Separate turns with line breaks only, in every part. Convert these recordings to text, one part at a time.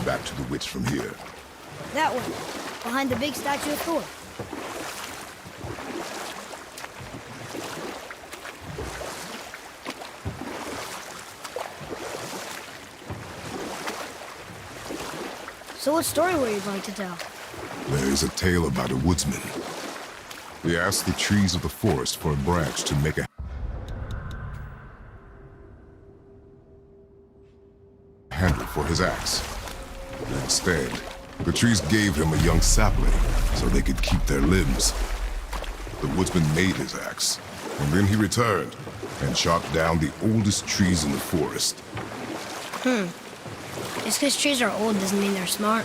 back to the witch from here?
That way, behind the big statue of Thor. So what story were you going to tell?
There is a tale about a woodsman. He asked the trees of the forest for a branch to make a handle for his axe. Instead, the trees gave him a young sapling so they could keep their limbs. The woodsman made his axe, and then he returned and chopped down the oldest trees in the forest.
Just because trees are old doesn't mean they're smart.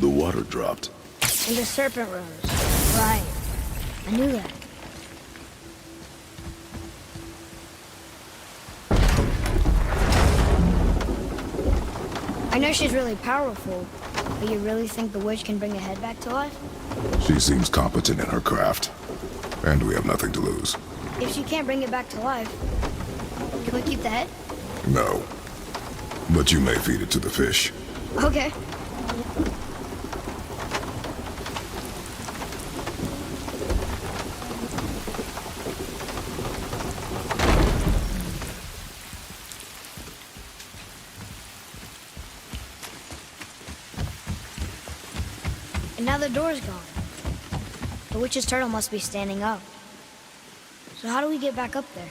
The water dropped.
And the serpent rose. Right. I knew that. I know she's really powerful, but you really think the witch can bring a head back to life?
She seems competent in her craft, and we have nothing to lose.
If she can't bring it back to life, can we keep the head?
No. But you may feed it to the fish.
Okay. And now the door's gone. The witch's turtle must be standing up. So how do we get back up there?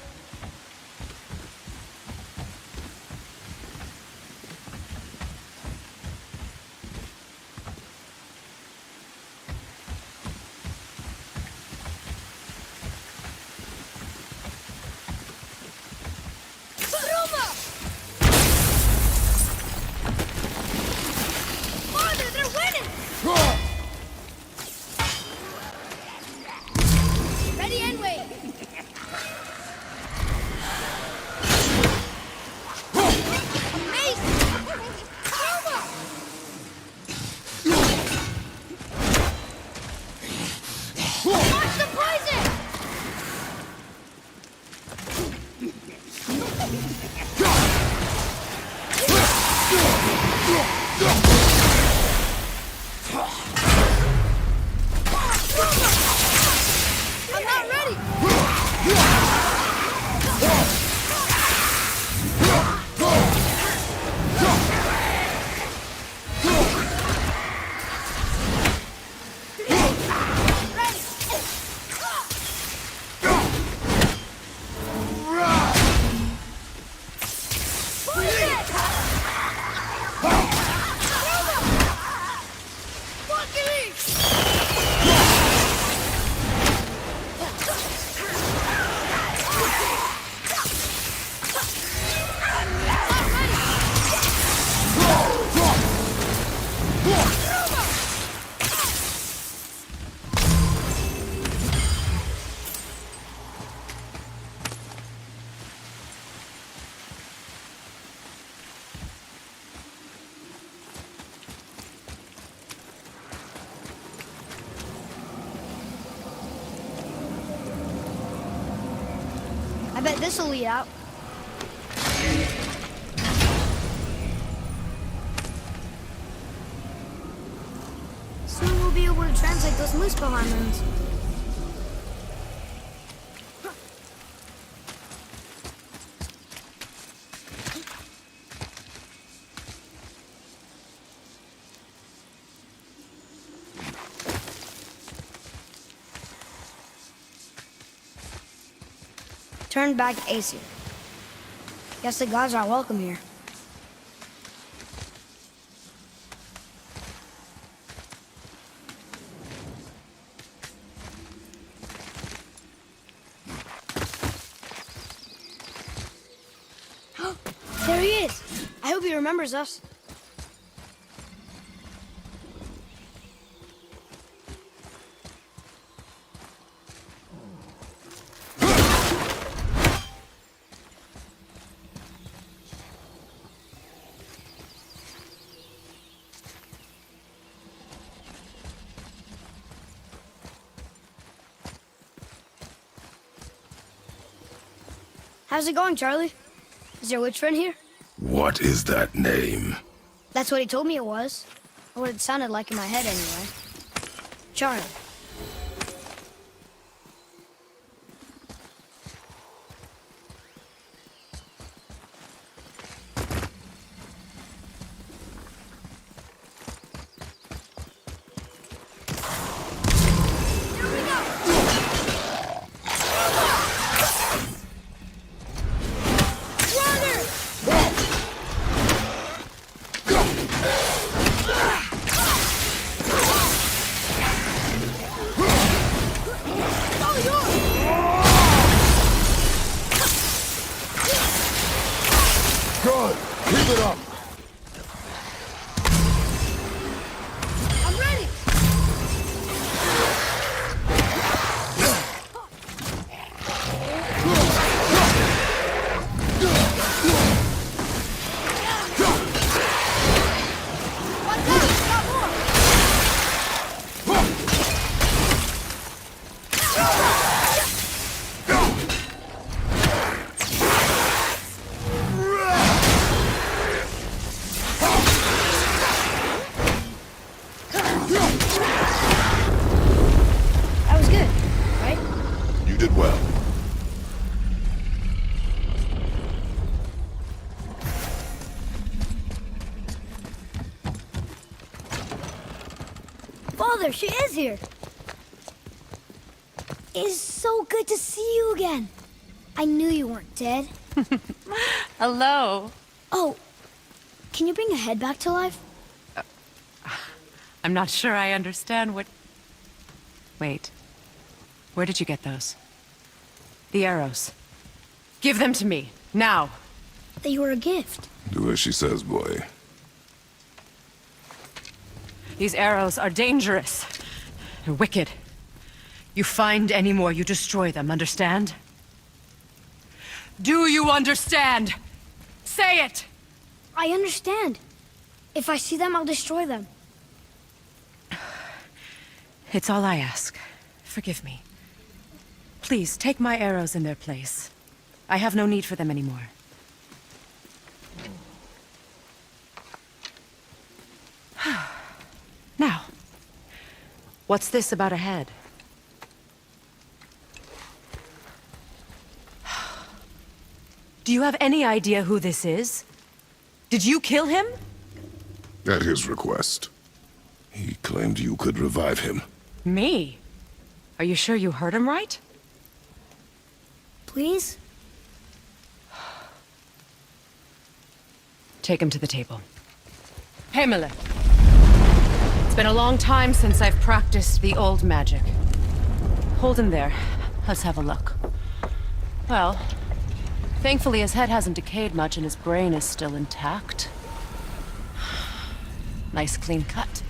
I bet this'll lead out. Soon we'll be able to translate those moose behind runes. Turn back Aesir. Guess the gods aren't welcome here. There he is. I hope he remembers us. How's it going, Charlie? Is your witch friend here?
What is that name?
That's what he told me it was. Or what it sounded like in my head anyway. Charlie.
Good! Keep it up!
I'm ready! What's up? Got more! That was good, right?
You did well.
Father, she is here. It's so good to see you again. I knew you weren't dead.
Hello.
Oh, can you bring a head back to life?
I'm not sure I understand what... Wait. Where did you get those? The arrows. Give them to me, now.
They were a gift.
Do as she says, boy.
These arrows are dangerous. They're wicked. You find any more, you destroy them, understand? Do you understand? Say it!
I understand. If I see them, I'll destroy them.
It's all I ask. Forgive me. Please, take my arrows in their place. I have no need for them anymore. Now, what's this about a head? Do you have any idea who this is? Did you kill him?
At his request. He claimed you could revive him.
Me? Are you sure you heard him right?
Please?
Take him to the table. Hemele. It's been a long time since I've practiced the old magic. Hold him there. Let's have a look. Well, thankfully his head hasn't decayed much and his brain is still intact. Nice clean cut.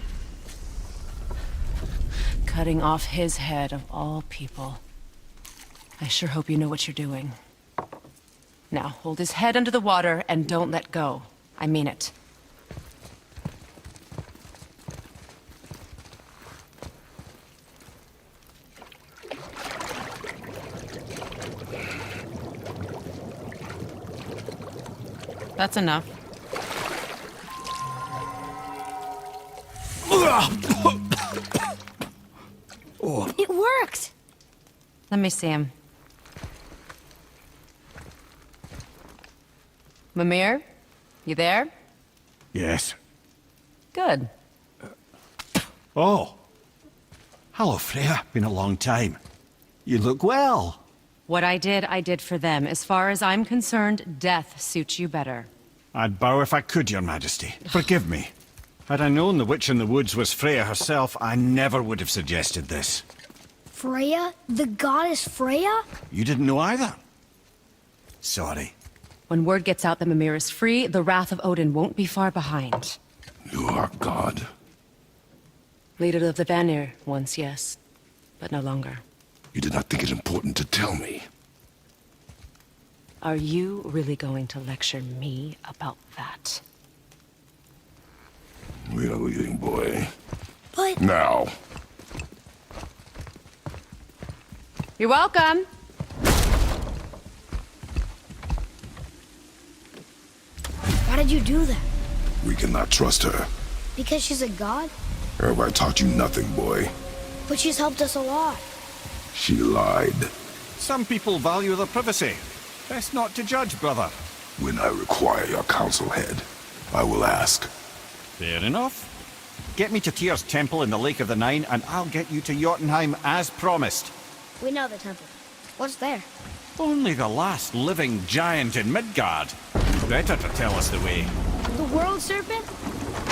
Cutting off his head of all people. I sure hope you know what you're doing. Now, hold his head under the water and don't let go. I mean it. That's enough.
It worked!
Let me see him. Mimir? You there?
Yes.
Good.
Oh. Hello, Freya. Been a long time. You look well.
What I did for them. As far as I'm concerned, death suits you better.
I'd bow if I could, Your Majesty. Forgive me. Had I known the witch in the woods was Freya herself, I never would have suggested this.
Freya? The goddess Freya?
You didn't know either? Sorry.
When word gets out that Mimir is free, the wrath of Odin won't be far behind.
You are God.
Leader of the Vanir, once, yes. But no longer.
You did not think it important to tell me.
Are you really going to lecture me about that?
We are leaving, boy.
But...
Now.
You're welcome.
Why did you do that?
We cannot trust her.
Because she's a god?
Have I taught you nothing, boy?
But she's helped us a lot.
She lied.
Some people value their privacy. Best not to judge, brother.
When I require your council head, I will ask.
Fair enough. Get me to Tyr's temple in the Lake of the Nine, and I'll get you to Jotunheim as promised.
We know the temple. What's there?
Only the last living giant in Midgard. Better to tell us the way.
The world serpent?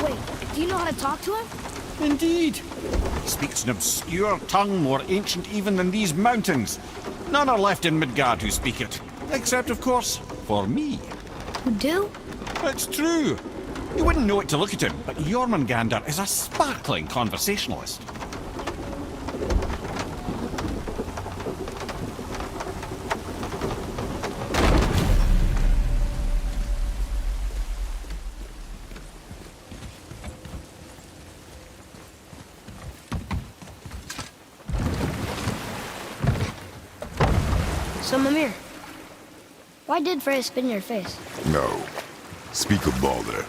Wait, do you know how to talk to him?
Indeed. He speaks an obscure tongue more ancient even than these mountains. None are left in Midgard who speak it. Except, of course, for me.
You do?
It's true. You wouldn't know it to look at him, but Jormungandr is a sparkling conversationalist.
So, Mimir, why did Freya spit in your face?
No. Speak of Balder.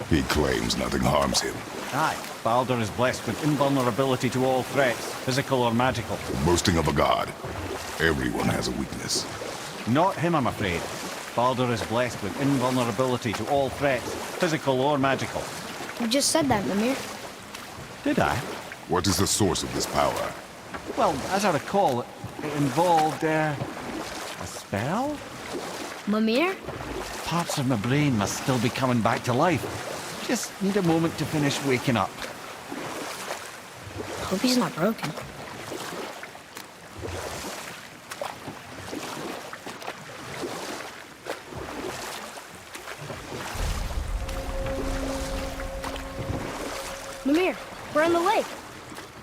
He claims nothing harms him.
Aye, Balder is blessed with invulnerability to all threats, physical or magical.
Boasting of a god. Everyone has a weakness.
Not him, I'm afraid. Balder is blessed with invulnerability to all threats, physical or magical.
You just said that, Mimir.
Did I?
What is the source of this power?
Well, as I recall, it involved, a spell?
Mimir?
Parts of my brain must still be coming back to life. Just need a moment to finish waking up.
Hope he's not broken. Mimir, we're on the lake.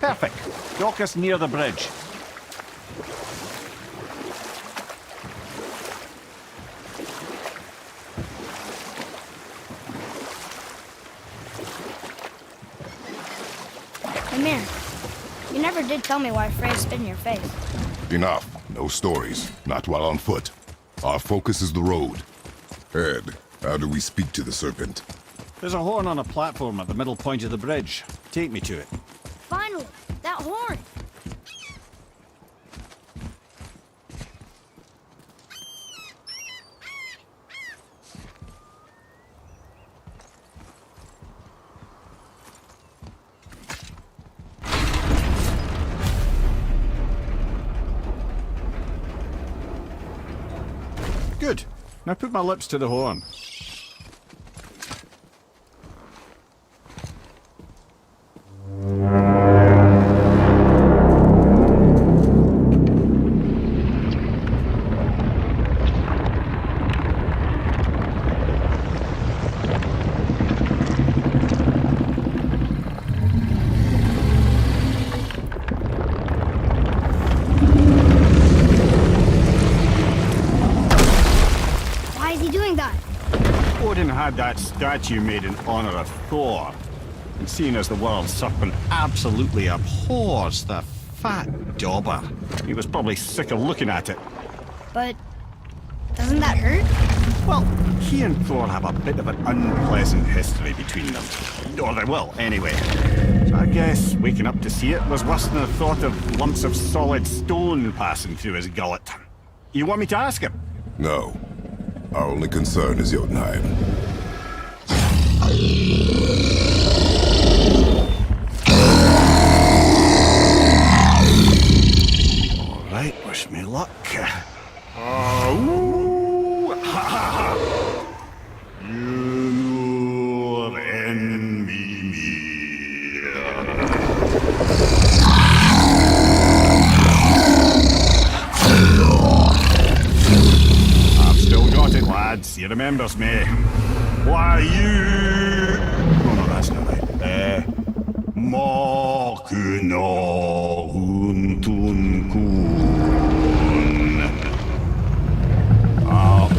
Perfect. Dock us near the bridge.
Mimir, you never did tell me why Freya spit in your face.
Enough. No stories. Not while on foot. Our focus is the road. Ed, how do we speak to the serpent?
There's a horn on a platform at the middle point of the bridge. Take me to it.
Finally, that horn.
Good. Now put my lips to the horn.
Why is he doing that?
Odin had that statue made in honor of Thor. And seeing as the world serpent absolutely abhors the fat dauber, he was probably sick of looking at it.
But doesn't that hurt?
Well, he and Thor have a bit of an unpleasant history between them. Or they will, anyway. So I guess waking up to see it was worse than the thought of lumps of solid stone passing through his gullet. You want me to ask him?
No. Our only concern is Jotunheim.
All right, wish me luck. Oh, ha ha ha! You're enemy. I've still got it, lads. You're bothers me. Why you... Oh no, that's not right. Makuna huntun kun. Aon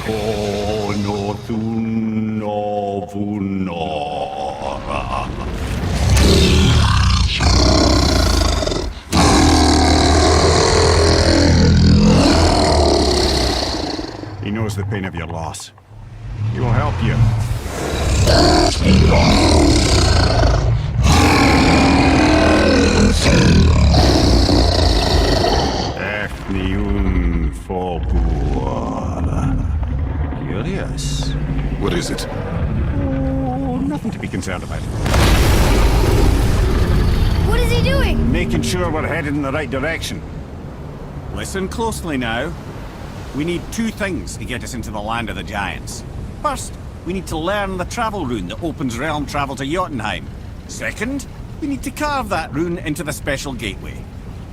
ekonotun novunora. He knows the pain of your loss. He will help you. Ethniun Fobuara. Curious.
What is it?
Oh, nothing to be concerned about.
What is he doing?
Making sure we're headed in the right direction. Listen closely now. We need two things to get us into the land of the giants. First, we need to learn the travel rune that opens realm travel to Jotunheim. Second, we need to carve that rune into the special gateway.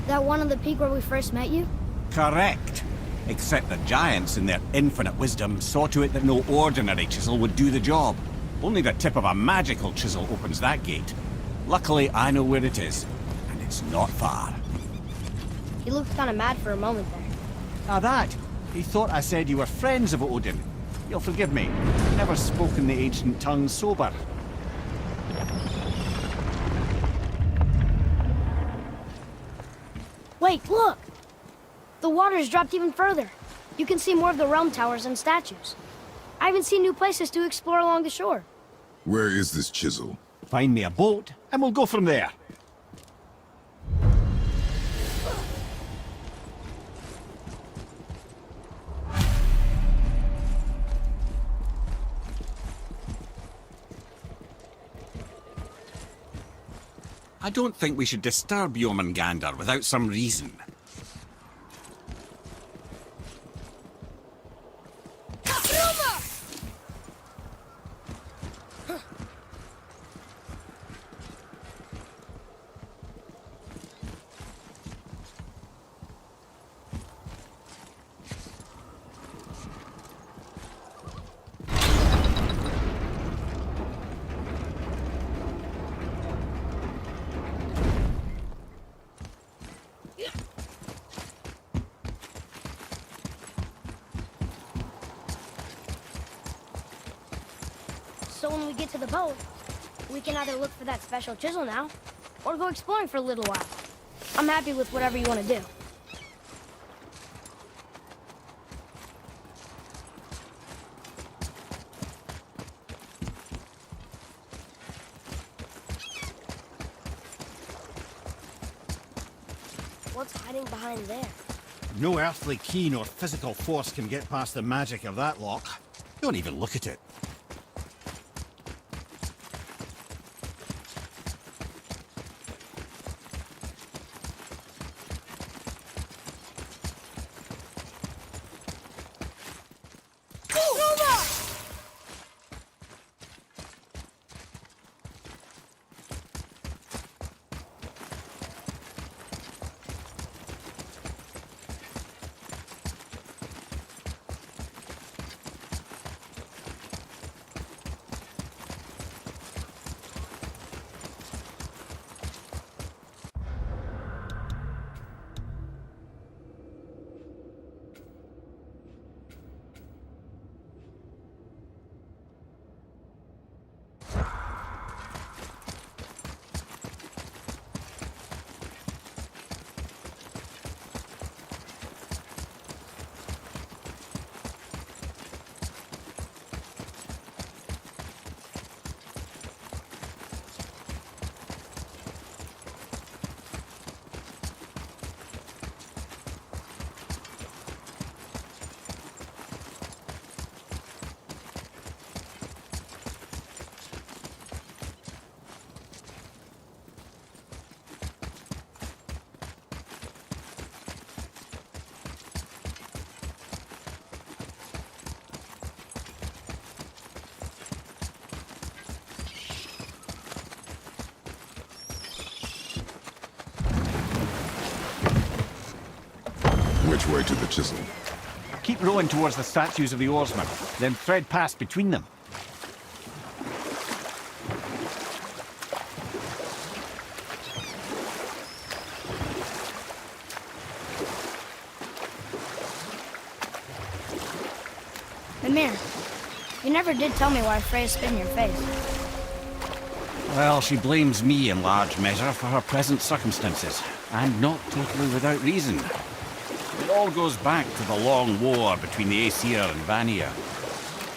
That one on the peak where we first met you?
Correct. Except the giants, in their infinite wisdom, saw to it that no ordinary chisel would do the job. Only the tip of a magical chisel opens that gate. Luckily, I know where it is, and it's not far.
You looked kind of mad for a moment there.
Now that, he thought I said you were friends of Odin. You'll forgive me. Never spoken the ancient tongue sober.
Wait, look! The water's dropped even further. You can see more of the realm towers and statues. I even see new places to explore along the shore.
Where is this chisel?
Find me a boat, and we'll go from there. I don't think we should disturb Jormungandr without some reason.
So when we get to the boat, we can either look for that special chisel now, or go exploring for a little while. I'm happy with whatever you want to do. What's hiding behind there?
No earthly key nor physical force can get past the magic of that lock. Don't even look at it.
Which way to the chisel?
Keep rowing towards the statues of the oarsmen, then thread past between them.
Amir, you never did tell me why Freya spit in your face.
Well, she blames me in large measure for her present circumstances, and not totally without reason. It all goes back to the long war between the Aesir and Vanir.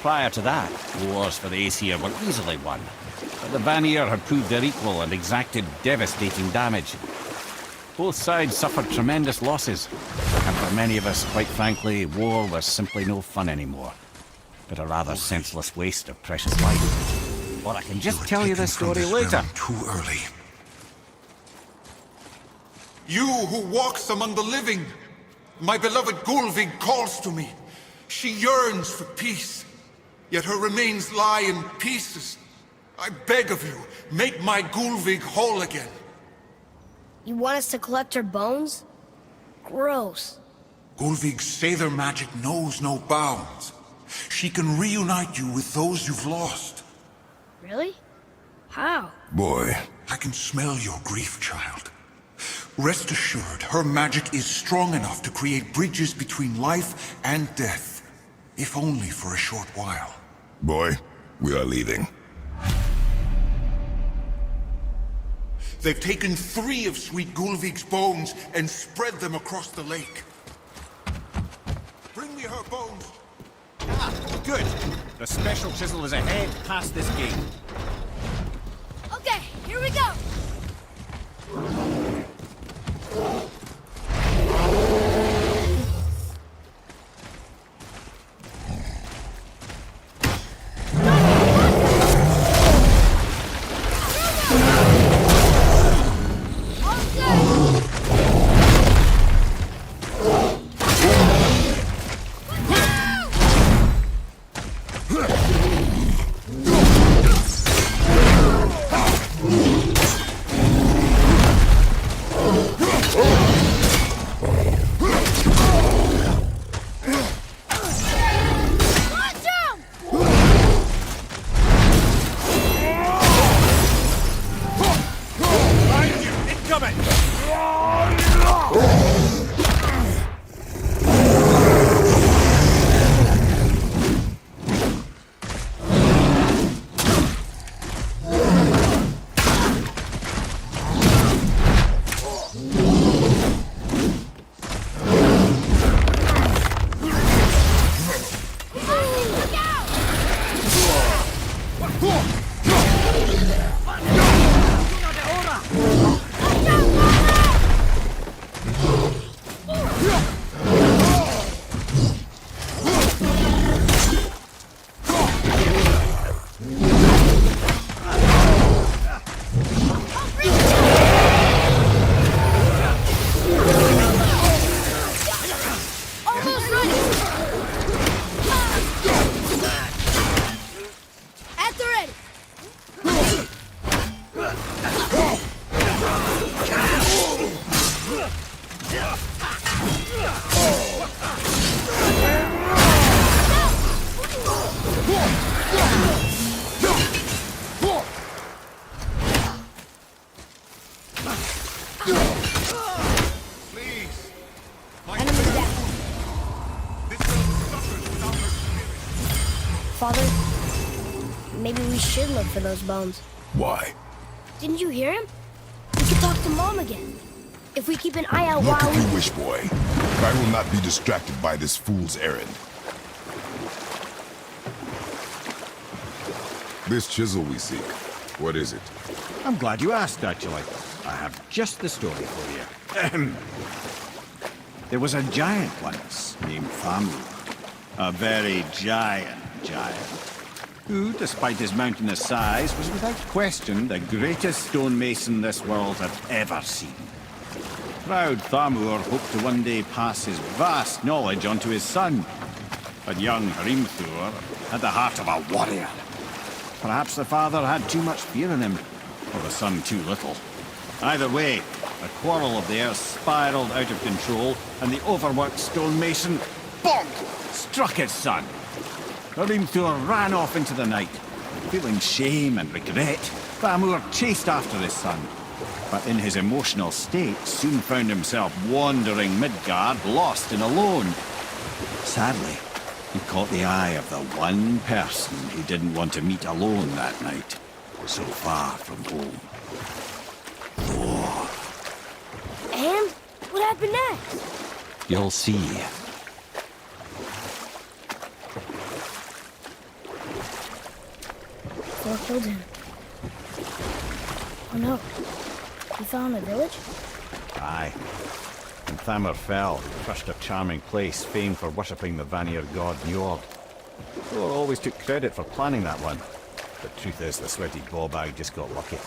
Prior to that, wars for the Aesir were easily won, but the Vanir had proved their equal and exacted devastating damage. Both sides suffered tremendous losses, and for many of us, quite frankly, war was simply no fun anymore, but a rather senseless waste of precious life. Or I can just tell you this story later.
Too early. You who walks among the living, my beloved Gulvig calls to me. She yearns for peace, yet her remains lie in pieces. I beg of you, make my Gulvig whole again.
You want us to collect her bones? Gross.
Gulvig's Sather magic knows no bounds. She can reunite you with those you've lost.
Really? How?
Boy,
I can smell your grief, child. Rest assured, her magic is strong enough to create bridges between life and death, if only for a short while.
boy, we are leaving.
They've taken 3 of Sweet Gulvig's bones and spread them across the lake. Bring me her bones.
Ah, good. The special chisel is ahead past this gate.
Okay, here we go! Father, maybe we should look for those bones.
Why?
Didn't you hear him? We could talk to Mom again. If we keep an eye out
Look
while
if you wish, boy. I will not be distracted by this fool's errand. This chisel we seek, what is it?
I'm glad you asked, actually. I have just the story for you. There was a giant once named Thamur. A very giant, who, despite his mountainous size, was without question the greatest stonemason this world had ever seen. Proud Thamur hoped to one day pass his vast knowledge on to his son. But young Hrimthur had the heart of a warrior. Perhaps the father had too much fear in him, or the son too little. Either way, the quarrel of theirs spiraled out of control, and the overworked stonemason, bonk, struck his son. The Rimthur ran off into the night. Feeling shame and regret, Thamur chased after his son, but in his emotional state soon found himself wandering Midgard, lost and alone. Sadly, he caught the eye of the one person he didn't want to meet alone that night, so far from home. Thor.
And what happened next?
You'll see.
Thor killed him. Oh no. He fell in the village?
Aye. And Thamur fell, crushed a charming place famed for worshipping the Vanir god Njord. Thor always took credit for planning that one. But truth is, the sweaty ballbag just got lucky.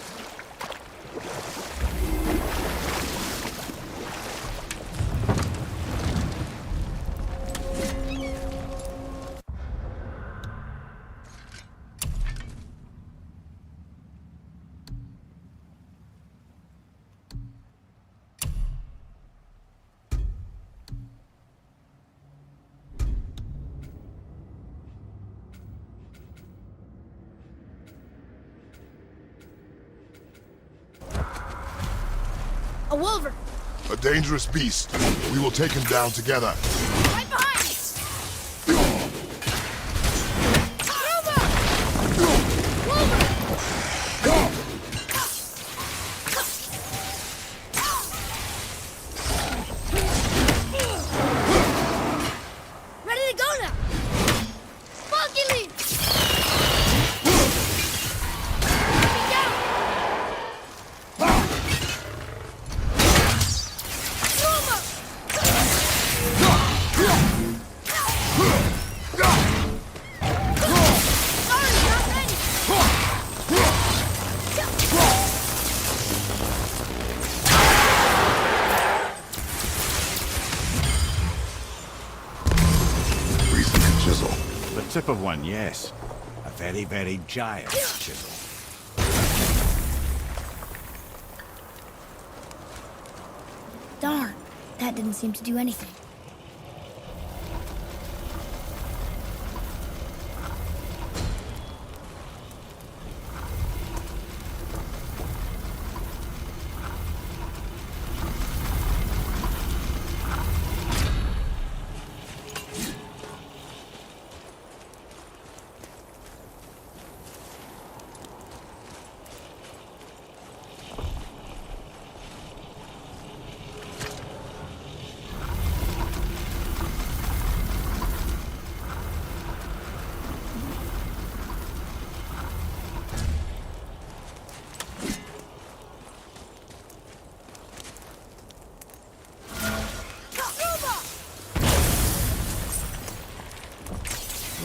A wolver!
A dangerous beast. We will take him down together.
Right behind me! Ready to go now! Funky lead!
Tip of one, yes. A very, very giant chisel.
Darn, that didn't seem to do anything.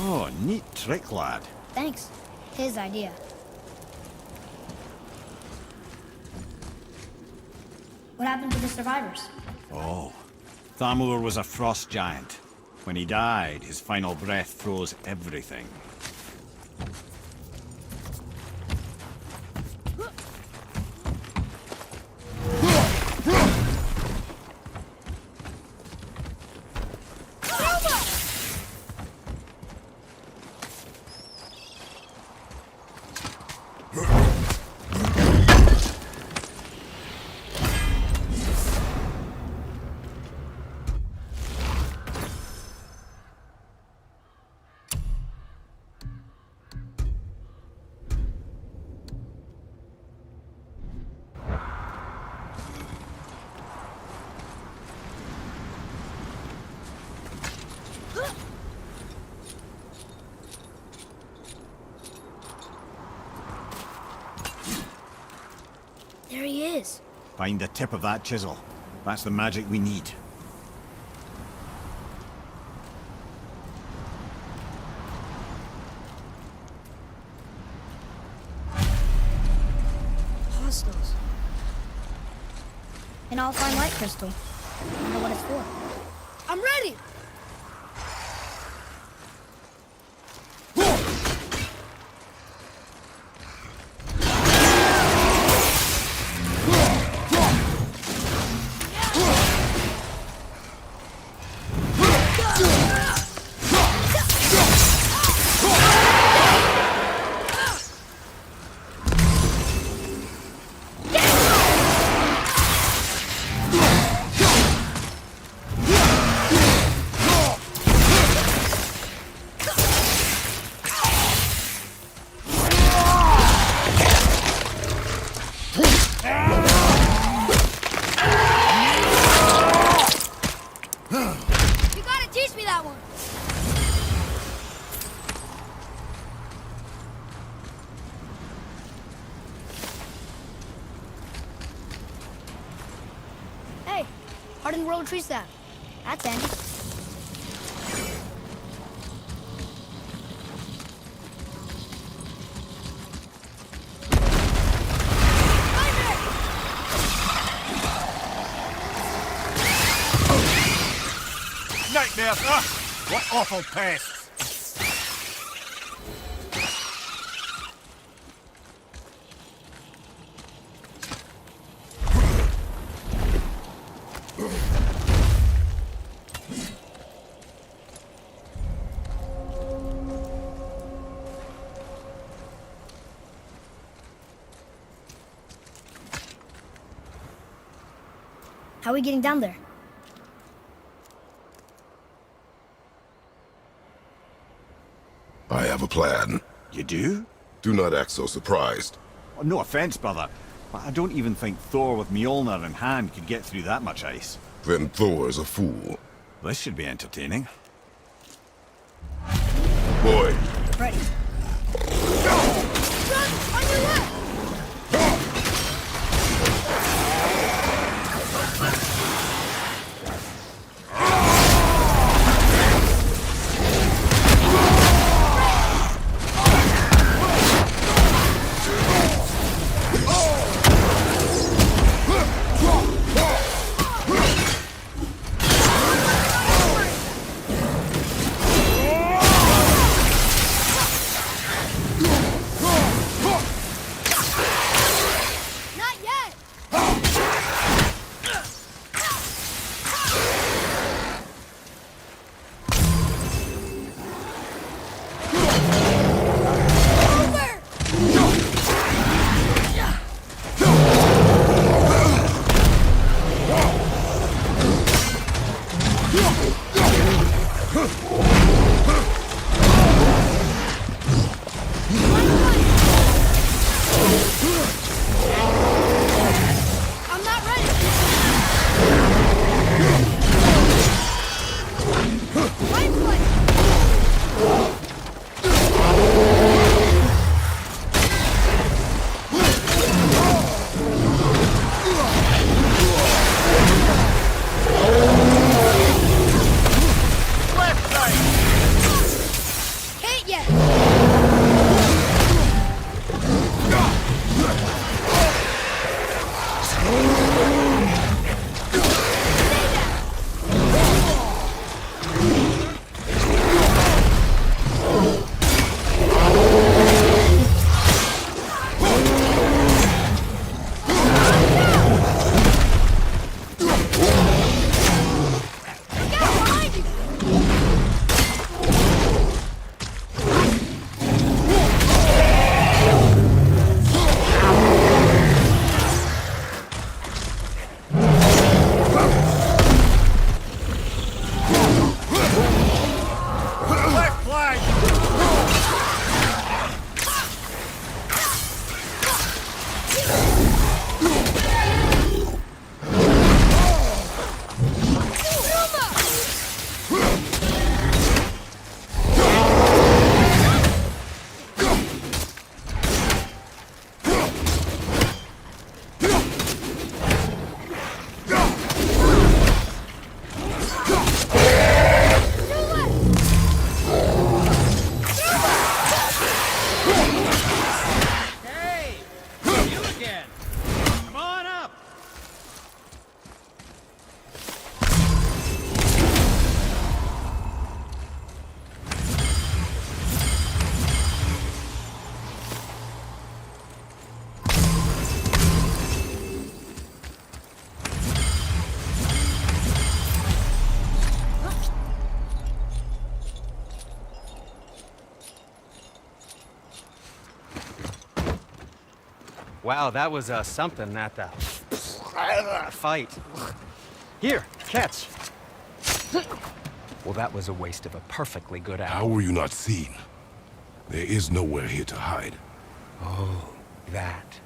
Oh, neat trick, lad.
Thanks. His idea. What happened to the survivors?
Oh, Thamur was a frost giant. When he died, his final breath froze everything.
There he is.
Find the tip of that chisel. That's the magic we need.
Hostiles. An all-fine light crystal. I wonder what it's for. I'm ready! Hardened rotary sap. That's handy.
Nightmares! Ugh! What awful pests!
How are we getting down there?
I have a plan.
You do?
Do not act so surprised.
Oh, no offense, brother, but I don't even think Thor with Mjolnir in hand could get through that much ice.
Then Thor is a fool.
This should be entertaining.
Boy,
Ready. Go! Run! On your left!
Wow, that was something, that fight. Here, catch. Well, that was a waste of a perfectly good hour.
how were you not seen? There is nowhere here to hide.
Oh, that.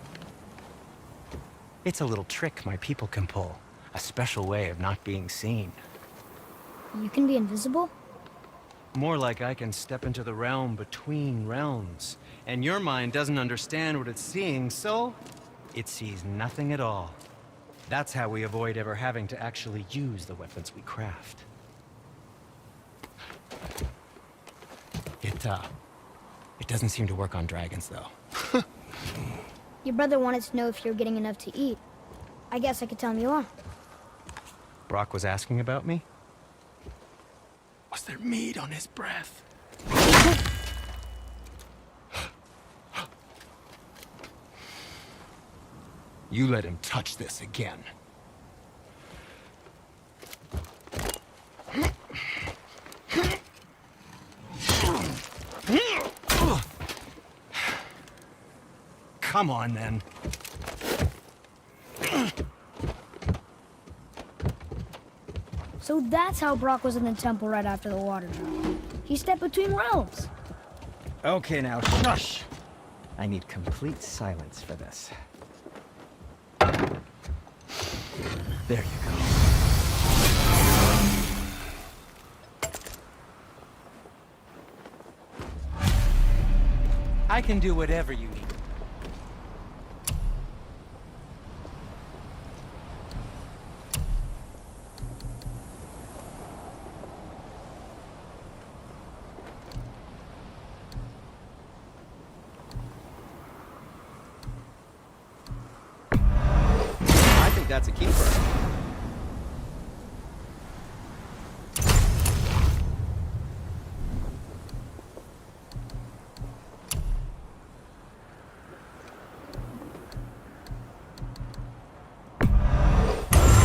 It's a little trick my people can pull. A special way of not being seen.
You can be invisible?
More like I can step into the realm between realms. And your mind doesn't understand what it's seeing, so it sees nothing at all. That's how we avoid ever having to actually use the weapons we craft. It doesn't seem to work on dragons, though.
Your brother wanted to know if you're getting enough to eat. I guess I could tell him you are.
Brock was asking about me? Was there meat on his breath? You let him touch this again. Come on, then.
So that's how Brock was in the temple right after the water drop. He stepped between realms.
Okay, now shush. I need complete silence for this. There you go. I can do whatever you need.
That's a keeper.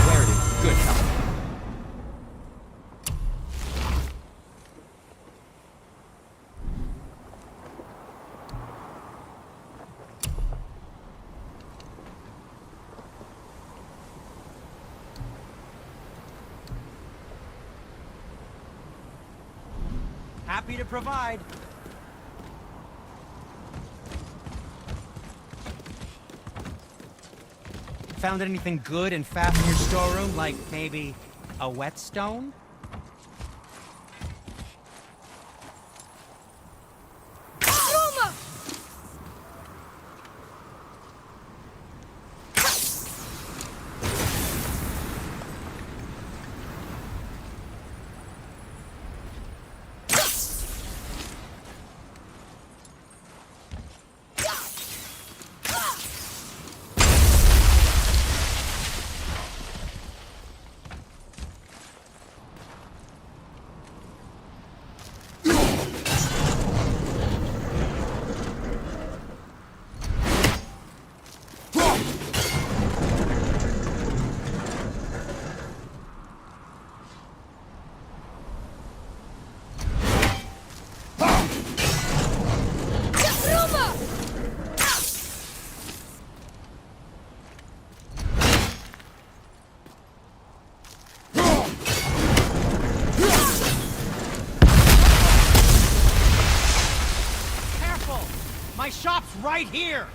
Clarity. Good help. Happy to provide. Found anything good and fast in your storeroom, like maybe a whetstone? My shop's right here!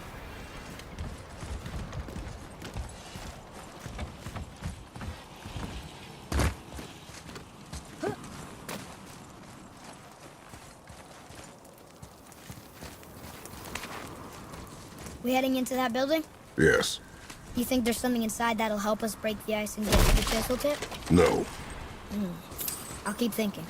We heading into that building?
Yes.
You think there's something inside that'll help us break the ice and get to the chisel tip?
No.
I'll keep thinking.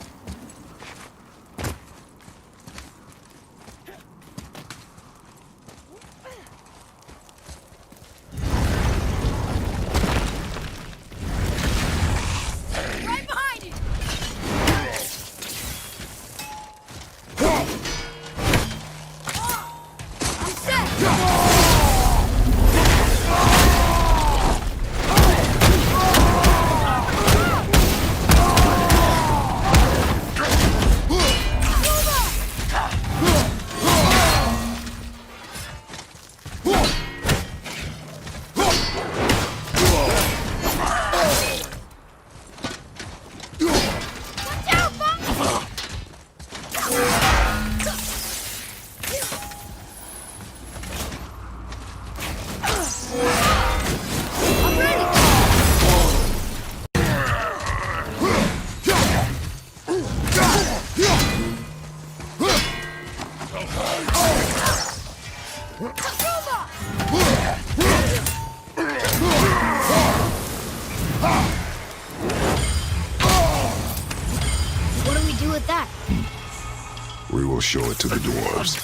We will show it to the dwarves.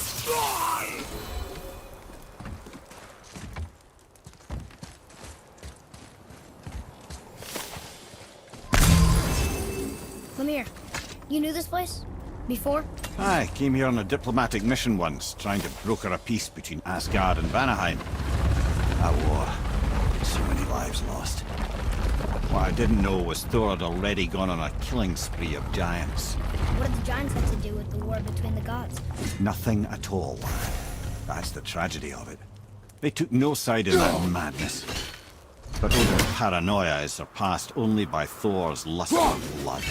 Come here. You knew this place? Before?
I came here on a diplomatic mission once, trying to broker a peace between Asgard and Vanaheim. That war. So many lives lost. What I didn't know was Thor had already gone on a killing spree of giants.
What did the giants have to do with the war between the gods?
Nothing at all, lad. That's the tragedy of it. They took no side in that madness. But Odin's paranoia is surpassed only by Thor's lust for blood.